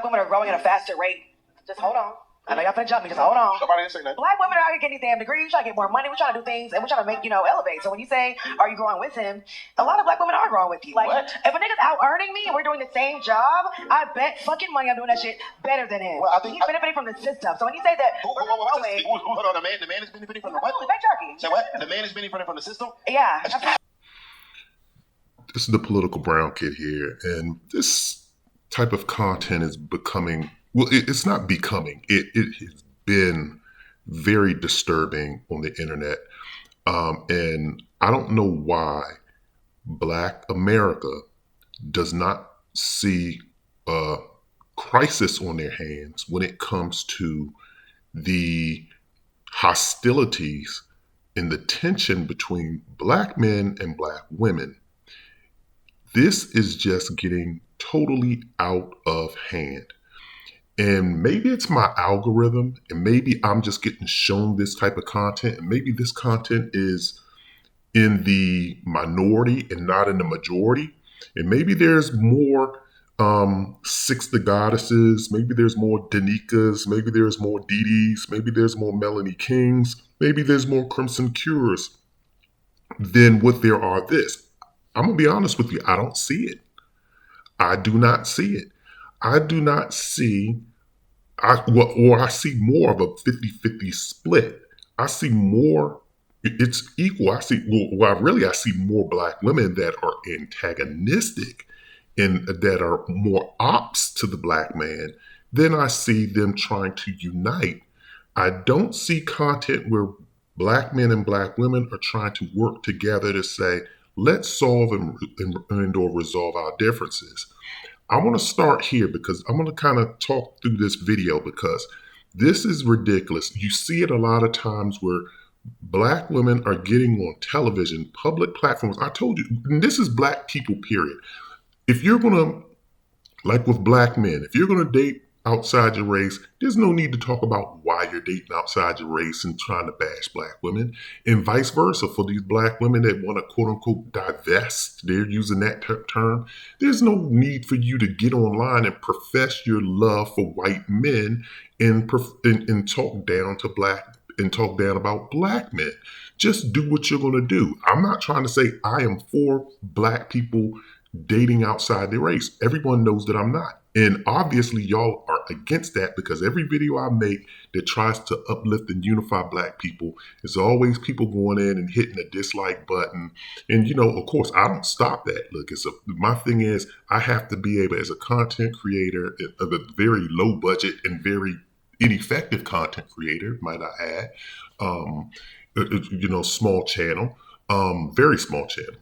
black women are growing at a faster rate. Just hold on. I know y'all finna jump me. Just hold on. Nobody didn't say nothing. Black women are out here getting these damn degrees. We're trying to get more money. We're trying to do things, and we're trying to make, elevate. So when you say, are you growing with him? A lot of black women are growing with you. Like, what? If a nigga's out earning me and we're doing the same job, I bet fucking money I'm doing that shit better than him. Well, I think he's benefiting from the system. So when you say that, hold on, the man is benefiting from the what? Patriarchy. Say what? The man is benefiting from the system? Yeah. This is the political brown kid here, and this type of content is becoming, well, it's not becoming, it has been very disturbing on the internet. And I don't know why Black America does not see a crisis on their hands when it comes to the hostilities and the tension between Black men and Black women. This is just getting totally out of hand. And maybe it's my algorithm, and maybe I'm just getting shown this type of content, and maybe this content is in the minority and not in the majority. And maybe there's more Six the Goddesses, maybe there's more Danikas, maybe there's more Dee maybe there's more Melanie Kings, maybe there's more Crimson Cures than what there are this. I'm going to be honest with you. I don't see it. I do not see it. I do not see, or I see more of a 50-50 split. I see more, it's equal. I see more Black women that are antagonistic and that are more ops to the Black man than I see them trying to unite. I don't see content where Black men and Black women are trying to work together to say, let's solve and or resolve our differences. I want to start here because I'm going to kind of talk through this video because this is ridiculous. You see it a lot of times where Black women are getting on television, public platforms. I told you, and this is Black people, period. If you're going to, like with Black men, if you're going to date outside your race, there's no need to talk about why you're dating outside your race and trying to bash Black women, and vice versa for these Black women that want to quote unquote divest. They're using that term. There's no need for you to get online and profess your love for white men and talk down to Black and talk down about Black men. Just do what you're going to do. I'm not trying to say I am for Black people dating outside their race. Everyone knows that I'm not. And obviously y'all are against that because every video I make that tries to uplift and unify Black people is always people going in and hitting a dislike button. And of course I don't stop that. Look, my thing is I have to be able, as a content creator of a very low budget and very ineffective content creator, might I add, small channel, very small channel.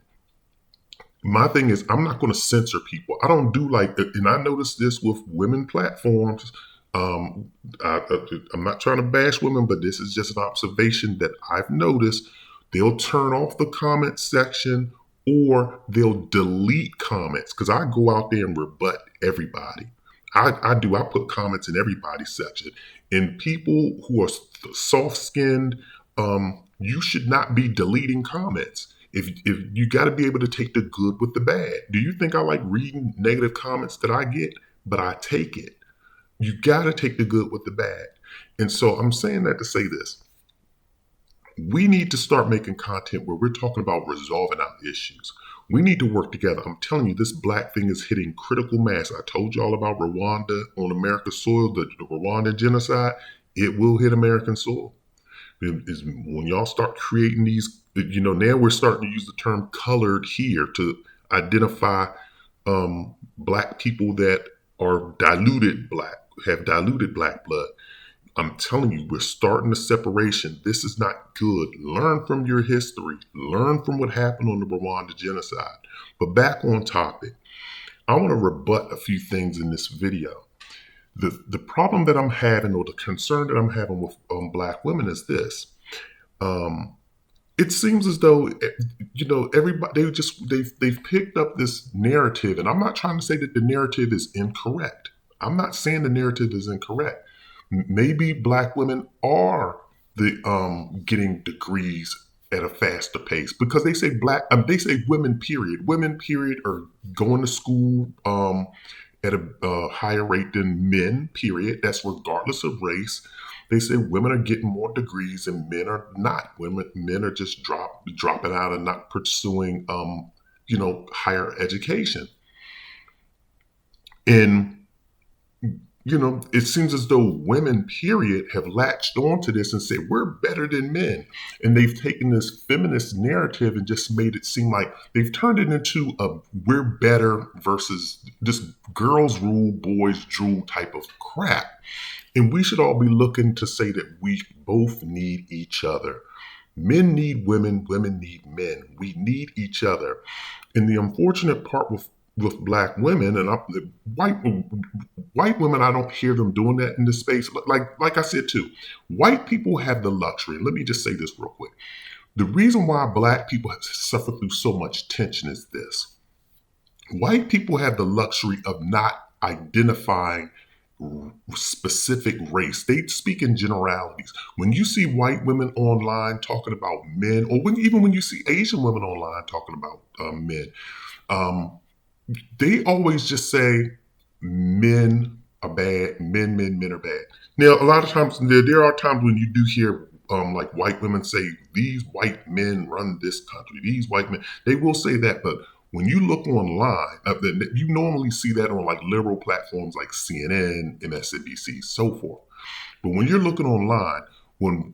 My thing is, I'm not going to censor people. I don't do and I noticed this with women platforms. I'm not trying to bash women, but this is just an observation that I've noticed. They'll turn off the comment section or they'll delete comments because I go out there and rebut everybody. I put comments in everybody's section. And people who are soft-skinned, you should not be deleting comments. If you got to be able to take the good with the bad. Do you think I like reading negative comments that I get? But I take it. You got to take the good with the bad. And so I'm saying that to say this. We need to start making content where we're talking about resolving our issues. We need to work together. I'm telling you, this Black thing is hitting critical mass. I told y'all about Rwanda on America's soil, the Rwanda genocide. It will hit American soil. Is when y'all start creating these, now we're starting to use the term colored here to identify Black people that are diluted Black, have diluted Black blood. I'm telling you, we're starting a separation. This is not good. Learn from your history. Learn from what happened on the Rwanda genocide. But back on topic, I want to rebut a few things in this video. The problem that I'm having, or the concern that I'm having with Black women is this. It seems as though, everybody, they've picked up this narrative, and I'm not trying to say that the narrative is incorrect. I'm not saying the narrative is incorrect. Maybe Black women are getting degrees at a faster pace because they say they say women period. Women period are going to school at a higher rate than men, period. That's regardless of race. They say women are getting more degrees and men are not. Men are just dropping out and not pursuing, higher education. And it seems as though women, period, have latched onto this and said, we're better than men. And they've taken this feminist narrative and just made it seem like they've turned it into a we're better versus this girls rule, boys drool type of crap. And we should all be looking to say that we both need each other. Men need women, women need men. We need each other. And the unfortunate part with black women and white women, I don't hear them doing that in this space. But like I said too, white people have the luxury. Let me just say this real quick. The reason why black people have suffered through so much tension is this. White people have the luxury of not identifying specific race. They speak in generalities. When you see white women online talking about men, or even when you see Asian women online talking about men, they always just say men are bad, men are bad. Now, a lot of times, there are times when you do hear like white women say, these white men run this country, these white men, they will say that, but when you look online, you normally see that on like liberal platforms like CNN, MSNBC, so forth. But when you're looking online, when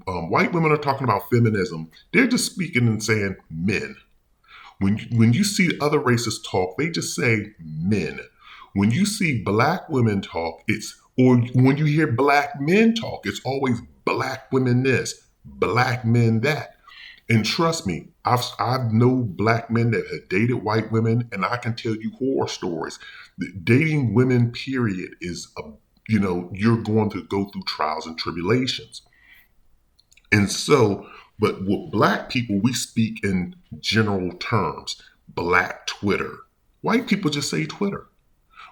white women are talking about feminism, they're just speaking and saying men. When you see other races talk, they just say men. When you see black women talk, or when you hear black men talk, it's always black women this, black men that. And trust me, I've known black men that have dated white women, and I can tell you horror stories. Dating women, period, is you're going to go through trials and tribulations. And so, but with black people, we speak in general terms. Black Twitter. White people just say Twitter.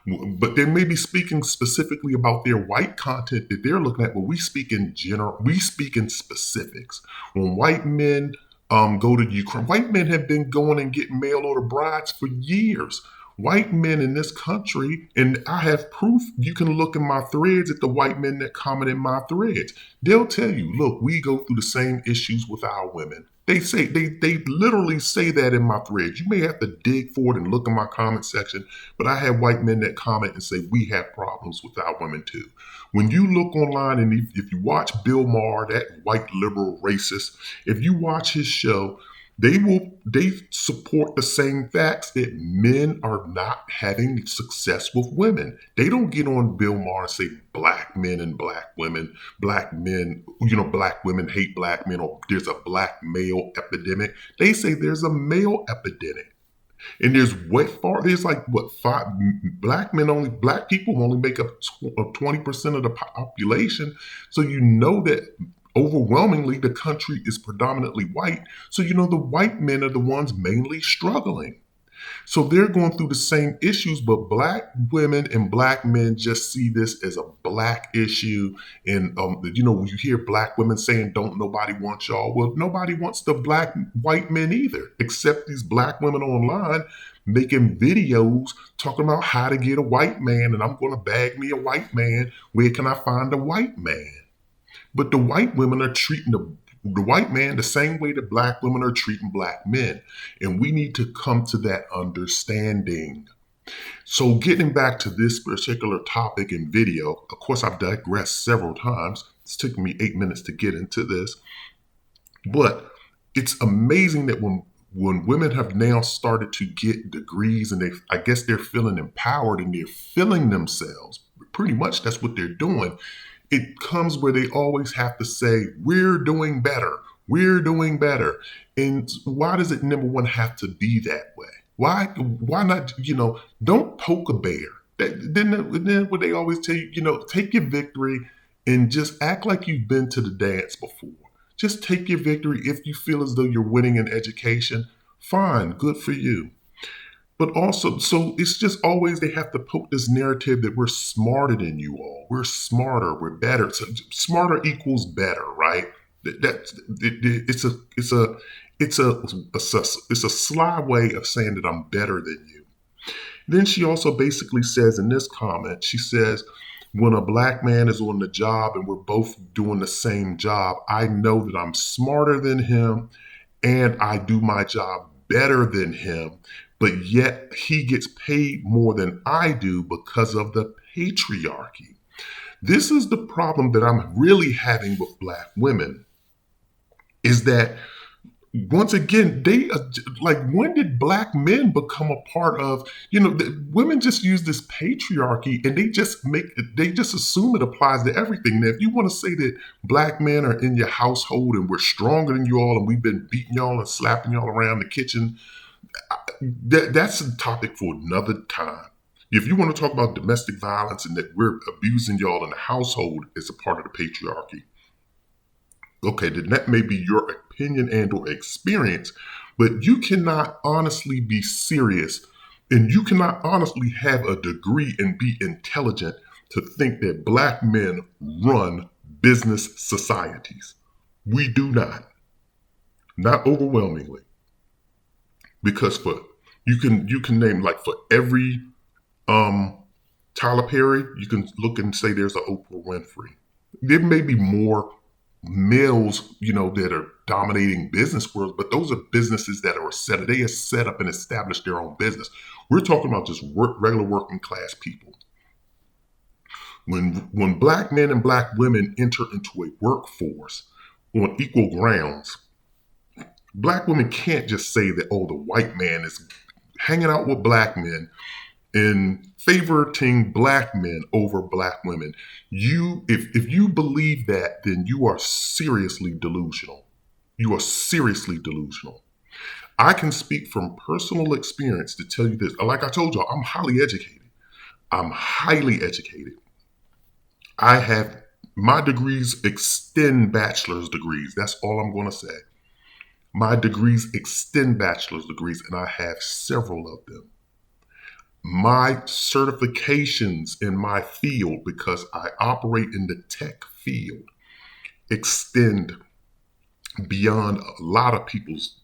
But they may be speaking specifically about their white content that they're looking at, but we speak in general, we speak in specifics. When white men go to Ukraine, white men have been going and getting mail order brides for years. White men in this country, and I have proof, you can look in my threads at the white men that comment in my threads. They'll tell you, look, we go through the same issues with our women. They say, they literally say that in my threads. You may have to dig for it and look in my comment section, but I have white men that comment and say, we have problems with our women too. When you look online and if you watch Bill Maher, that white liberal racist, if you watch his show, they support the same facts that men are not having success with women. They don't get on Bill Maher and say black men and black women, black men, black women hate black men, or there's a black male epidemic. They say there's a male epidemic. And there's five black people only make up 20% of the population. So you know that overwhelmingly, the country is predominantly white. So, the white men are the ones mainly struggling. So they're going through the same issues, but black women and black men just see this as a black issue. And, when you hear black women saying, don't nobody want y'all. Well, nobody wants the white men either, except these black women online making videos talking about how to get a white man. And I'm going to bag me a white man. Where can I find a white man? But the white women are treating the white man the same way that black women are treating black men. And we need to come to that understanding. So getting back to this particular topic and video, of course, I've digressed several times. It's taken me 8 minutes to get into this. But it's amazing that when women have now started to get degrees and I guess they're feeling empowered and they're feeling themselves, pretty much that's what they're doing. It comes where they always have to say, we're doing better. We're doing better. And why does it, number one, have to be that way? Why not, don't poke a bear. Then what they always tell you, take your victory and just act like you've been to the dance before. Just take your victory. If you feel as though you're winning in education, fine, good for you. But also, so it's just always they have to poke this narrative that we're smarter than you all. We're smarter. We're better. So smarter equals better, right? It's a sly way of saying that I'm better than you. Then she also basically says in this comment, she says, when a black man is on the job and we're both doing the same job, I know that I'm smarter than him and I do my job better than him, but yet he gets paid more than I do because of the patriarchy. This is the problem that I'm really having with black women, is that once again, they like, when did black men become a part of, women just use this patriarchy and they just assume it applies to everything. Now, if you want to say that black men are in your household and we're stronger than you all and we've been beating y'all and slapping y'all around the kitchen, that's a topic for another time. If you want to talk about domestic violence and that we're abusing y'all in the household as a part of the patriarchy, okay, then that may be your opinion and or experience, but you cannot honestly be serious and you cannot honestly have a degree and be intelligent to think that black men run business societies. We do not overwhelmingly, because you can name, like, for every Tyler Perry, you can look and say there's an Oprah Winfrey. There may be more males, that are dominating business worlds, but those are businesses that are set up and established their own business. We're talking about just regular working class people. When black men and black women enter into a workforce on equal grounds, black women can't just say that, oh, the white man is hanging out with black men and favoriting black men over black women. If you believe that, then you are seriously delusional. You are seriously delusional. I can speak from personal experience to tell you this. Like I told y'all, I'm highly educated. I have, my degrees extend bachelor's degrees. That's all I'm going to say. My degrees extend bachelor's degrees, and I have several of them. My certifications in my field, because I operate in the tech field, extend beyond a lot of people's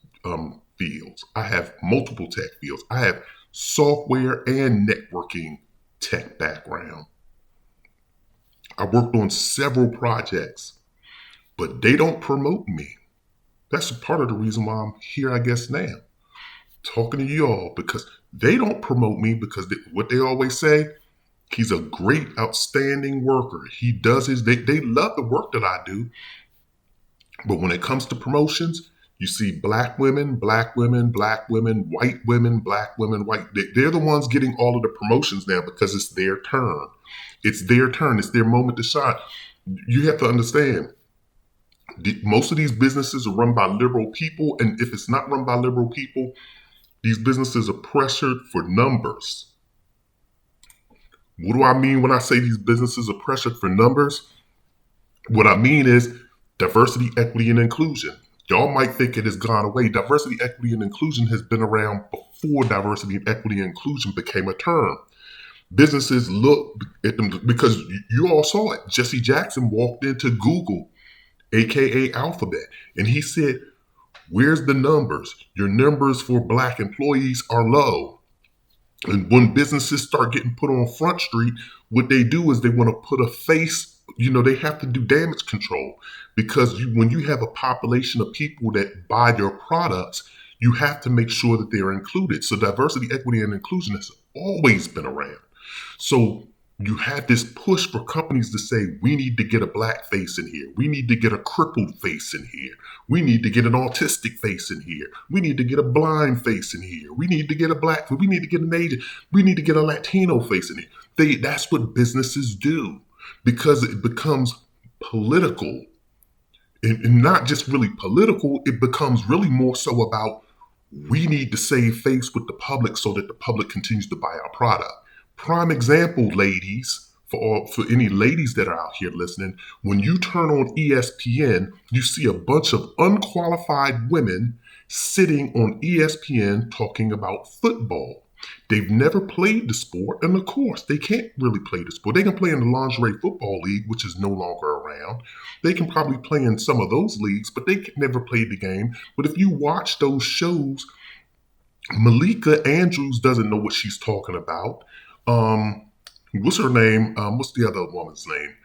fields. I have multiple tech fields. I have software and networking tech background. I worked on several projects, but they don't promote me. That's a part of the reason why I'm here, I guess, now, talking to y'all, because they don't promote me, because what they always say, he's a great, outstanding worker. He does they love the work that I do. But when it comes to promotions, you see black women, white women, black women, white. They're the ones getting all of the promotions now because it's their turn. It's their turn. It's their moment to shine. You have to understand, most of these businesses are run by liberal people. And if it's not run by liberal people, these businesses are pressured for numbers. What do I mean when I say these businesses are pressured for numbers? What I mean is diversity, equity, and inclusion. Y'all might think it has gone away. Diversity, equity, and inclusion has been around before diversity, equity, and inclusion became a term. Businesses look at them, because you all saw it. Jesse Jackson walked into Google, aka Alphabet, and he said, where's the numbers? Your numbers for black employees are low. And when businesses start getting put on Front Street, what they do is they want to put a face, they have to do damage control, because when you have a population of people that buy your products, you have to make sure that they're included. So diversity, equity, and inclusion has always been around. So you have this push for companies to say, we need to get a black face in here. We need to get a crippled face in here. We need to get an autistic face in here. We need to get a blind face in here. We need to get a black, we need to get an Asian. We need to get a Latino face in here. That's what businesses do, because it becomes political. And not just really political, it becomes really more so about, we need to save face with the public so that the public continues to buy our product. Prime example, ladies, for any ladies that are out here listening, when you turn on ESPN, you see a bunch of unqualified women sitting on ESPN talking about football. They've never played the sport, and of course, they can't really play the sport. They can play in the Lingerie Football League, which is no longer around. They can probably play in some of those leagues, but they never played the game. But if you watch those shows, Malika Andrews doesn't know what she's talking about. What's her name? What's the other woman's name?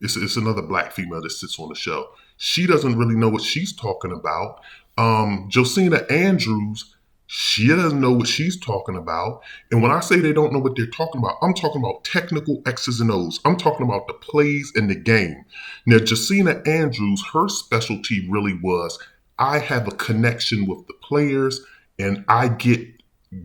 It's another black female that sits on the show. She doesn't really know what she's talking about. Josina Andrews, she doesn't know what she's talking about. And when I say they don't know what they're talking about, I'm talking about technical X's and O's. I'm talking about the plays in the game. Now, Josina Andrews, her specialty really was, I have a connection with the players and I get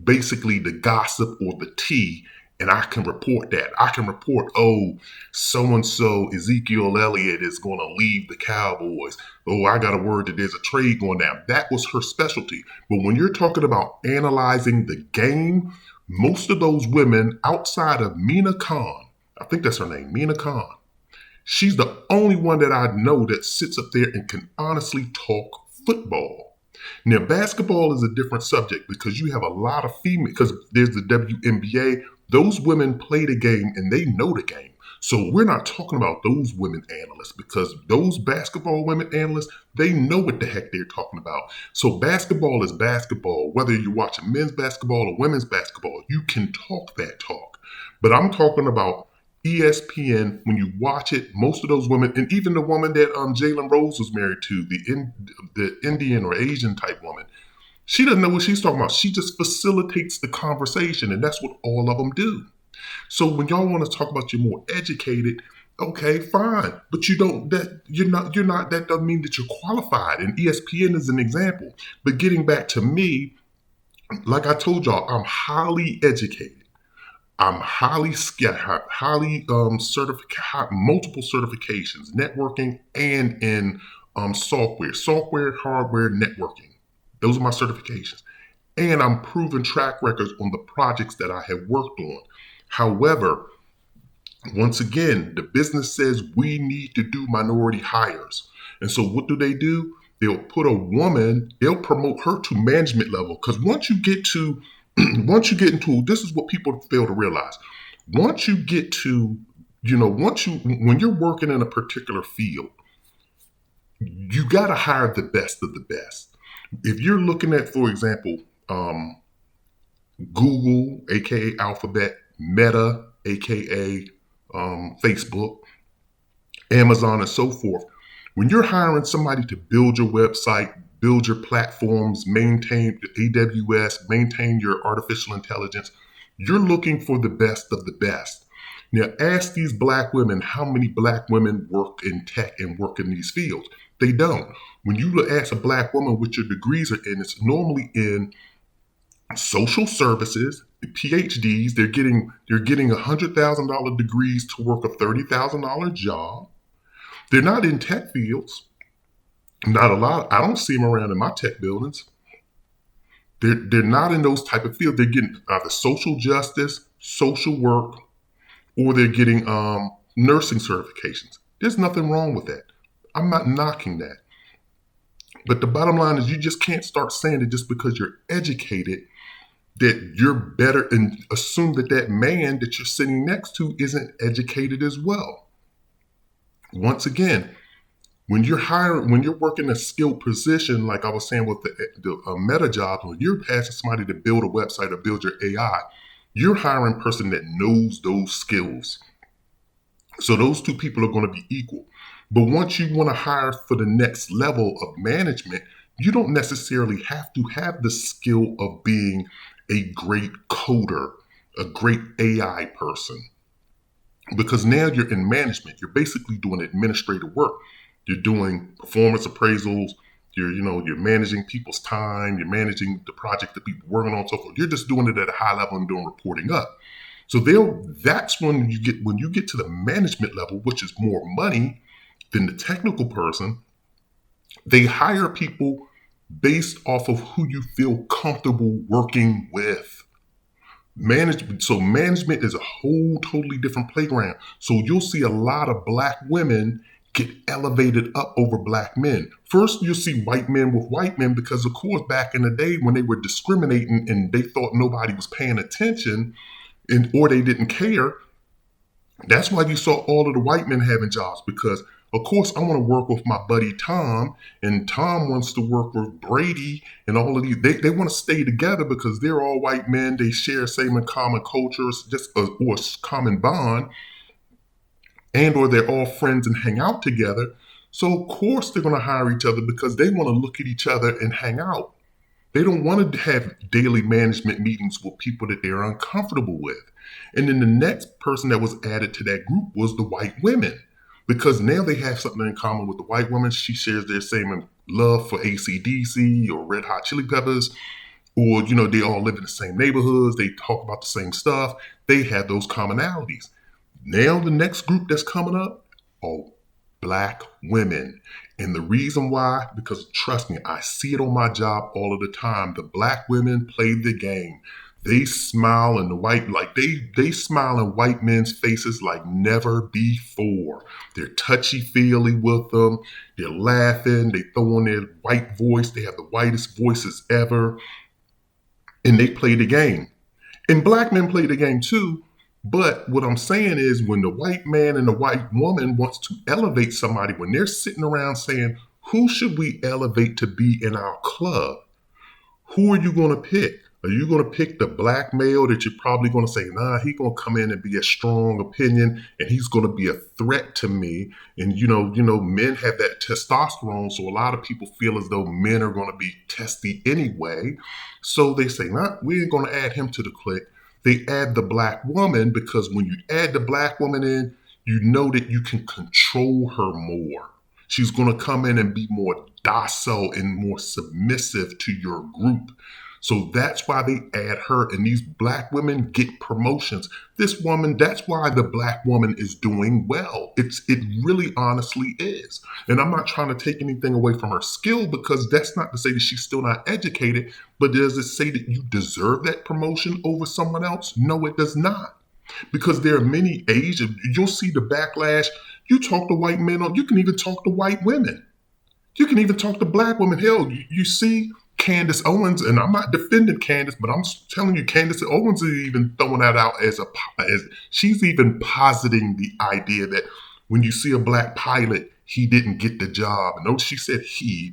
basically the gossip or the tea, and I can report that. I can report, oh, so-and-so Ezekiel Elliott is going to leave the Cowboys. Oh, I got a word that there's a trade going down. That was her specialty. But when you're talking about analyzing the game, most of those women outside of Mina Khan, I think that's her name, Mina Khan, she's the only one that I know that sits up there and can honestly talk football. Now, basketball is a different subject because you have a lot of female, because there's the WNBA. Those women play the game and they know the game. So we're not talking about those women analysts, because those basketball women analysts, they know what the heck they're talking about. So basketball is basketball. Whether you're watching men's basketball or women's basketball, you can talk that talk. But I'm talking about ESPN. When you watch it, most of those women, and even the woman that Jalen Rose was married to, the Indian or Asian type woman, she doesn't know what she's talking about. She just facilitates the conversation, and that's what all of them do. So when y'all want to talk about you're more educated, okay, fine, but you're not. That doesn't mean that you're qualified. And ESPN is an example. But getting back to me, like I told y'all, I'm highly educated. I'm highly skilled, highly certified, multiple certifications, networking and in software, hardware, networking. Those are my certifications. And I'm proven track records on the projects that I have worked on. However, once again, the business says we need to do minority hires. And so what do? They'll put a woman, they'll promote her to management level. Because once you get into, this is what people fail to realize. Once you get to, when you're working in a particular field, you got to hire the best of the best. If you're looking at, for example, Google, aka Alphabet, Meta, aka Facebook, Amazon, and so forth, when you're hiring somebody to build your website, build your platforms, maintain AWS, maintain your artificial intelligence, you're looking for the best of the best. Now, ask these black women how many black women work in tech and work in these fields. They don't. When you ask a black woman what your degrees are in, it's normally in social services, PhDs. They're getting $100,000 degrees to work a $30,000 job. They're not in tech fields. Not a lot. I don't see them around in my tech buildings. They're not in those type of fields. They're getting either social justice, social work, or they're getting nursing certifications. There's nothing wrong with that. I'm not knocking that. But the bottom line is you just can't start saying that just because you're educated that you're better, and assume that man that you're sitting next to isn't educated as well. Once again, when you're working a skilled position, like I was saying with the Meta job, when you're asking somebody to build a website or build your AI, you're hiring a person that knows those skills. So those two people are going to be equal. But once you want to hire for the next level of management, you don't necessarily have to have the skill of being a great coder, a great AI person. Because now you're in management. You're basically doing administrative work. You're doing performance appraisals. You're managing people's time. You're managing the project that people are working on, so forth. You're just doing it at a high level and doing reporting up. So that's when you get to the management level, which is more money than the technical person. They hire people based off of who you feel comfortable working with. Management is a whole totally different playground. So you'll see a lot of black women get elevated up over black men. First, you'll see white men with white men because, of course, back in the day when they were discriminating and they thought nobody was paying attention or they didn't care, that's why you saw all of the white men having jobs, because Of course, I want to work with my buddy Tom, and Tom wants to work with Brady, and all of these. They want to stay together because they're all white men. They share same in common cultures, just or common bond, and or they're all friends and hang out together. So of course they're going to hire each other because they want to look at each other and hang out. They don't want to have daily management meetings with people that they're uncomfortable with. And then the next person that was added to that group was the white women, because now they have something in common with the white woman. She shares their same love for AC/DC or Red Hot Chili Peppers, or, they all live in the same neighborhoods. They talk about the same stuff. They have those commonalities. Now the next group that's coming up are Black women. And the reason why, because trust me, I see it on my job all of the time. The Black women play the game. They smile in they smile in white men's faces like never before. They're touchy-feely with them. They're laughing. They throw on their white voice. They have the whitest voices ever. And they play the game. And Black men play the game too. But what I'm saying is, when the white man and the white woman wants to elevate somebody, when they're sitting around saying, who should we elevate to be in our club? Who are you going to pick? Are you going to pick the Black male that you're probably going to say, nah, he's going to come in and be a strong opinion and he's going to be a threat to me? And, men have that testosterone. So a lot of people feel as though men are going to be testy anyway. So they say, nah, we ain't going to add him to the clique. They add the Black woman because when you add the Black woman in, you know that you can control her more. She's going to come in and be more docile and more submissive to your group. So that's why they add her, and these Black women get promotions. This woman, that's why the Black woman is doing well. It really honestly is. And I'm not trying to take anything away from her skill, because that's not to say that she's still not educated, but does it say that you deserve that promotion over someone else? No, it does not. Because there are many Asian, you'll see the backlash. You talk to white men, you can even talk to white women. You can even talk to Black women. Hell, you see Candace Owens, and I'm not defending Candace, but I'm telling you, Candace Owens is even throwing that out as she's even positing the idea that when you see a Black pilot, he didn't get the job. And notice she said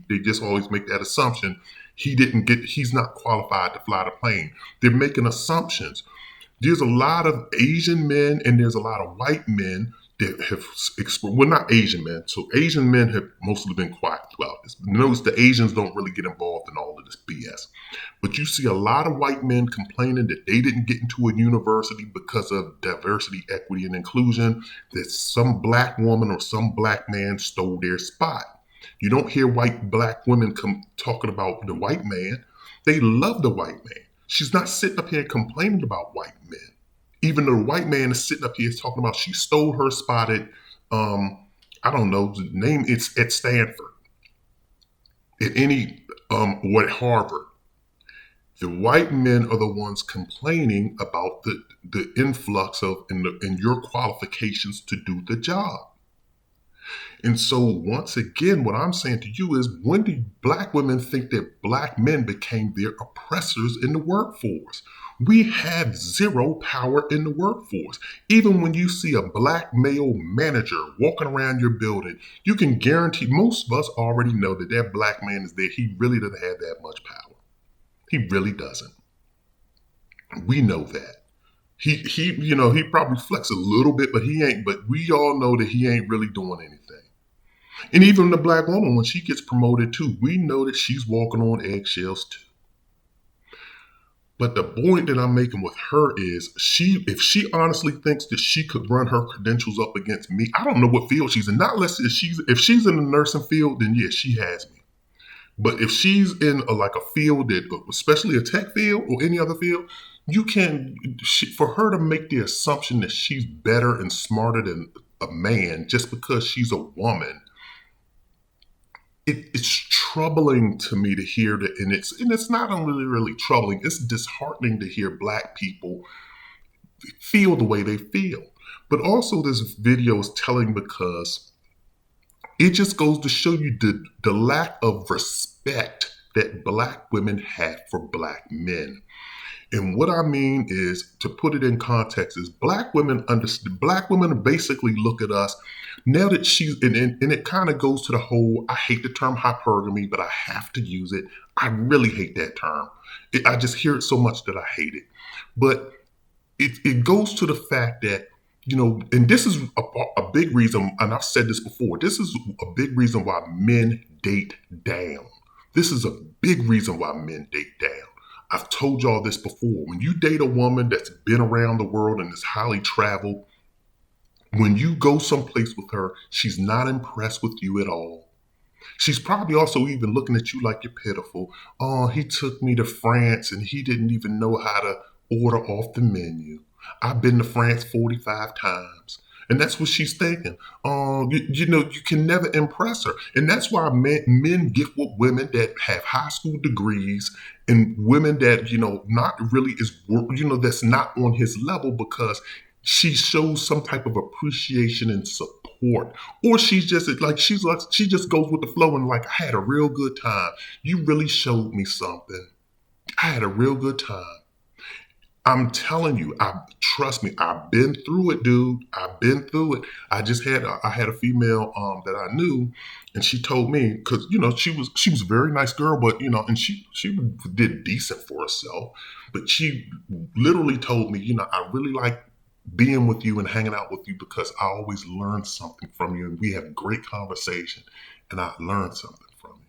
they just always make that assumption. He's not qualified to fly the plane. They're making assumptions. There's a lot of Asian men and there's a lot of white men that have, not Asian men. So Asian men have mostly been quiet throughout this. Notice the Asians don't really get involved in all of this BS. But you see a lot of white men complaining that they didn't get into a university because of diversity, equity, and inclusion, that some Black woman or some Black man stole their spot. You don't hear Black women talking about the white man. They love the white man. She's not sitting up here complaining about white men. Even though the white man is sitting up here talking about she stole her spot at, I don't know, the name, it's at Stanford, or at Harvard. The white men are the ones complaining about the influx of and your qualifications to do the job. And so once again, what I'm saying to you is, when do Black women think that Black men became their oppressors in the workforce? We have zero power in the workforce. Even when you see a Black male manager walking around your building, you can guarantee most of us already know that Black man is there. He really doesn't have that much power. He really doesn't. We know that. He probably flex a little bit, but we all know that he ain't really doing anything. And even the Black woman, when she gets promoted too, we know that she's walking on eggshells too. But the point that I'm making with her is, if she honestly thinks that she could run her credentials up against me, I don't know what field she's in. Not less if she's in the nursing field, then yes, she has me. But if she's in a field that, especially a tech field or any other field, for her to make the assumption that she's better and smarter than a man just because she's a woman, it's troubling to me to hear that, and it's not only really troubling, it's disheartening to hear Black people feel the way they feel. But also this video is telling, because it just goes to show you the lack of respect that Black women have for Black men. And what I mean is, to put it in context, is black women understand. Black women basically look at us now that she's, and it kind of goes to the whole. I hate the term hypergamy, but I have to use it. I really hate that term. I just hear it so much that I hate it. But it goes to the fact that, and this is a big reason, and I've said this before. This is a big reason why men date down. This is a big reason why men date down. I've told y'all this before. When you date a woman that's been around the world and is highly traveled, when you go someplace with her, she's not impressed with you at all. She's probably also even looking at you like you're pitiful. Oh, he took me to France and he didn't even know how to order off the menu. I've been to France 45 times. And that's what she's thinking. You can never impress her. And that's why men get with women that have high school degrees and women that, not really that's not on his level, because she shows some type of appreciation and support. Or she just goes with the flow and like, I had a real good time. You really showed me something. I had a real good time. I'm telling you, trust me, I've been through it, dude. I've been through it. I had a female that I knew, and she told me, because she was a very nice girl, but and she did decent for herself, but she literally told me, I really like being with you and hanging out with you because I always learn something from you, and we have great conversation, and I learned something from you.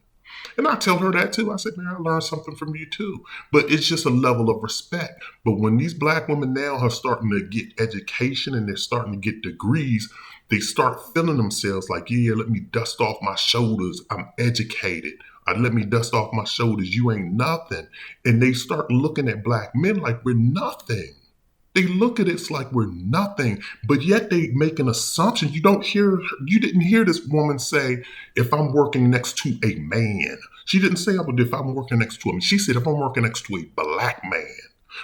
And I tell her that too. I said, man, I learned something from you too. But it's just a level of respect. But when these black women now are starting to get education and they're starting to get degrees, they start feeling themselves like, yeah, let me dust off my shoulders. I'm educated. Let me dust off my shoulders. You ain't nothing. And they start looking at black men like we're nothing. They look at us like we're nothing, but yet they make an assumption. You didn't hear this woman say, if I'm working next to a man. She didn't say if I'm working next to him. She said, if I'm working next to a black man.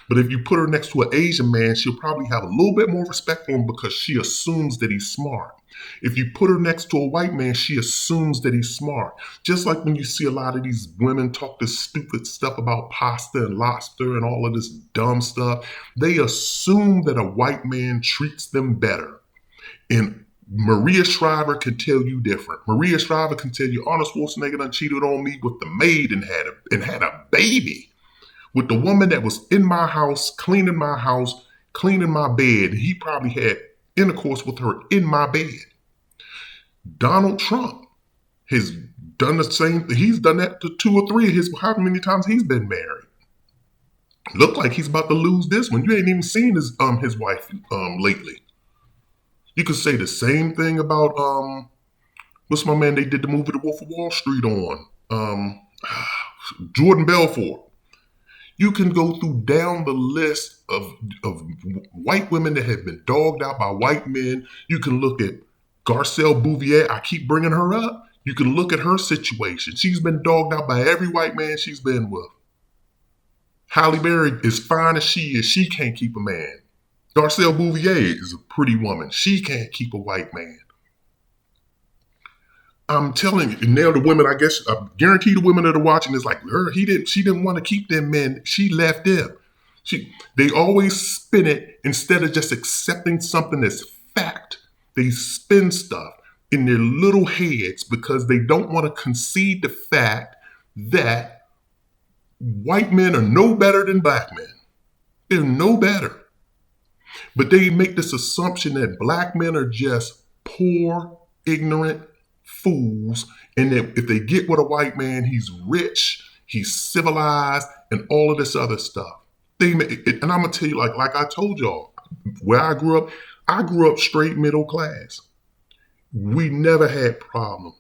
But if you put her next to an Asian man, she'll probably have a little bit more respect for him because she assumes that he's smart. If you put her next to a white man, she assumes that he's smart. Just like when you see a lot of these women talk this stupid stuff about pasta and lobster and all of this dumb stuff, they assume that a white man treats them better. And Maria Shriver can tell you different. Maria Shriver can tell you Arnold Schwarzenegger done cheated on me with the maid and had a baby with the woman that was in my house, cleaning my bed. And he probably had intercourse with her in my bed. Donald Trump has done the same. He's done that to 2 or 3 of his, how many times he's been married. Look like he's about to lose this one. You ain't even seen his wife lately. You could say the same thing about what's my man they did the movie The Wolf of Wall Street on? Jordan Belfort. You can go through down the list of white women that have been dogged out by white men. You can look at Garcelle Bouvier. I keep bringing her up. You can look at her situation. She's been dogged out by every white man she's been with. Halle Berry, as fine as she is, she can't keep a man. Garcelle Bouvier is a pretty woman. She can't keep a white man. I'm telling you, now the women, I guess, I guarantee the women that are watching is like, she didn't want to keep them men. She left them. They always spin it instead of just accepting something that's fact. They spin stuff in their little heads because they don't want to concede the fact that white men are no better than black men. They're no better. But they make this assumption that black men are just poor, ignorant fools, and that if they get with a white man, he's rich, he's civilized, and all of this other stuff. And I'm gonna tell you, like I told y'all, where I grew up straight middle class. We never had problems.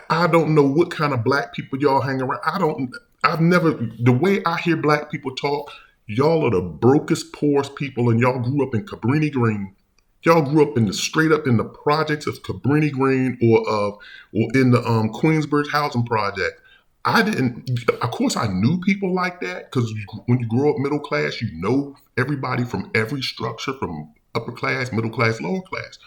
I don't know what kind of black people y'all hang around. The way I hear black people talk, y'all are the brokest, poorest people, and y'all grew up in Cabrini Green. Y'all grew up straight up in the projects of Cabrini Green or in the Queensbridge housing project. Of course, I knew people like that because when you grow up middle class, you know everybody from every structure, from upper class, middle class, lower class.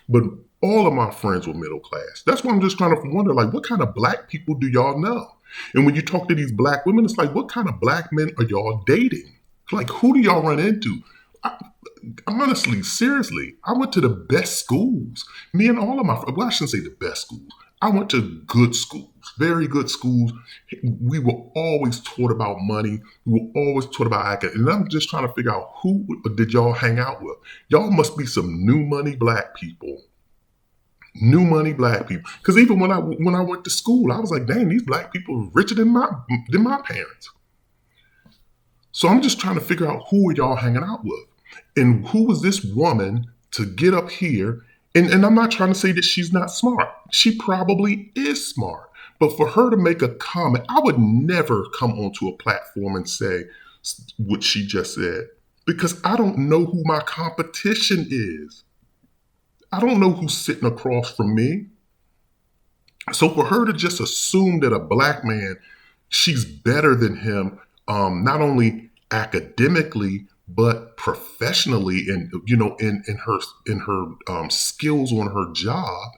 But all of my friends were middle class. That's why I'm just trying to wonder, like, what kind of black people do y'all know? And when you talk to these black women, it's like, what kind of black men are y'all dating? Like, who do y'all run into? Honestly, seriously, I went to the best schools. Me and all of my, well, I shouldn't say the best schools. I went to good schools, very good schools. We were always taught about money. We were always taught about academics. And I'm just trying to figure out, who did y'all hang out with? Y'all must be some new money black people. New money black people. Because even when I went to school, I was like, dang, these black people are richer than my parents. So I'm just trying to figure out, who are y'all hanging out with? And who was this woman to get up here? And I'm not trying to say that she's not smart. She probably is smart. But for her to make a comment, I would never come onto a platform and say what she just said, because I don't know who my competition is. I don't know who's sitting across from me. So for her to just assume that a black man, she's better than him, not only academically, but professionally, and in her skills on her job,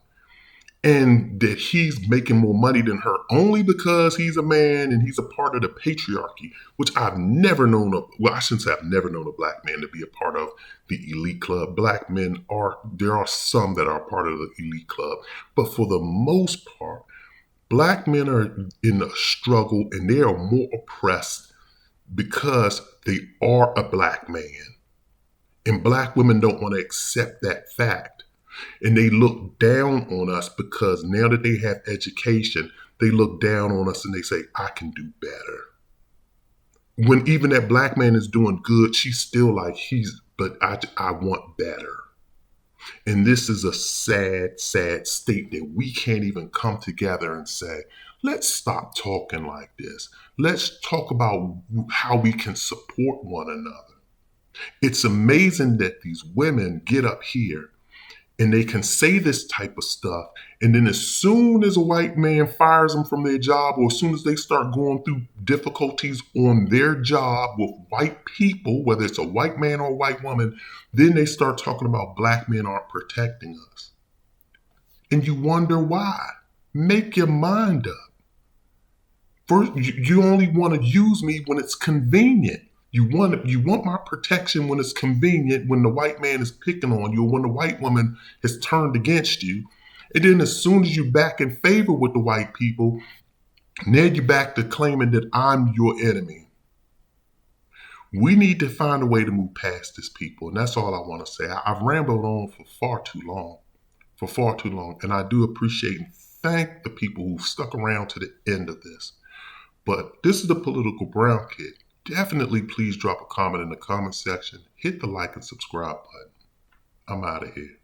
and that he's making more money than her only because he's a man and he's a part of the patriarchy, which I've never known of. Well, I shouldn't say I've never known a black man to be a part of the elite club. Black men there are some that are part of the elite club, but for the most part, black men are in a struggle and they are more oppressed because they are a black man. And black women don't want to accept that fact. And they look down on us because now that they have education, they look down on us and they say, I can do better. When even that black man is doing good, she's still like, but I want better. And this is a sad, sad state that we can't even come together and say, let's stop talking like this. Let's talk about how we can support one another. It's amazing that these women get up here and they can say this type of stuff, and then as soon as a white man fires them from their job, or as soon as they start going through difficulties on their job with white people, whether it's a white man or a white woman, then they start talking about black men aren't protecting us. And you wonder why. Make your mind up. First, you only want to use me when it's convenient. You want my protection when it's convenient, when the white man is picking on you, or when the white woman has turned against you. And then as soon as you're back in favor with the white people, now you're back to claiming that I'm your enemy. We need to find a way to move past this, people. And that's all I want to say. I've rambled on for far too long. And I do appreciate and thank the people who stuck around to the end of this. But this is the Political Brown Kid. Definitely please drop a comment in the comment section. Hit the like and subscribe button. I'm out of here.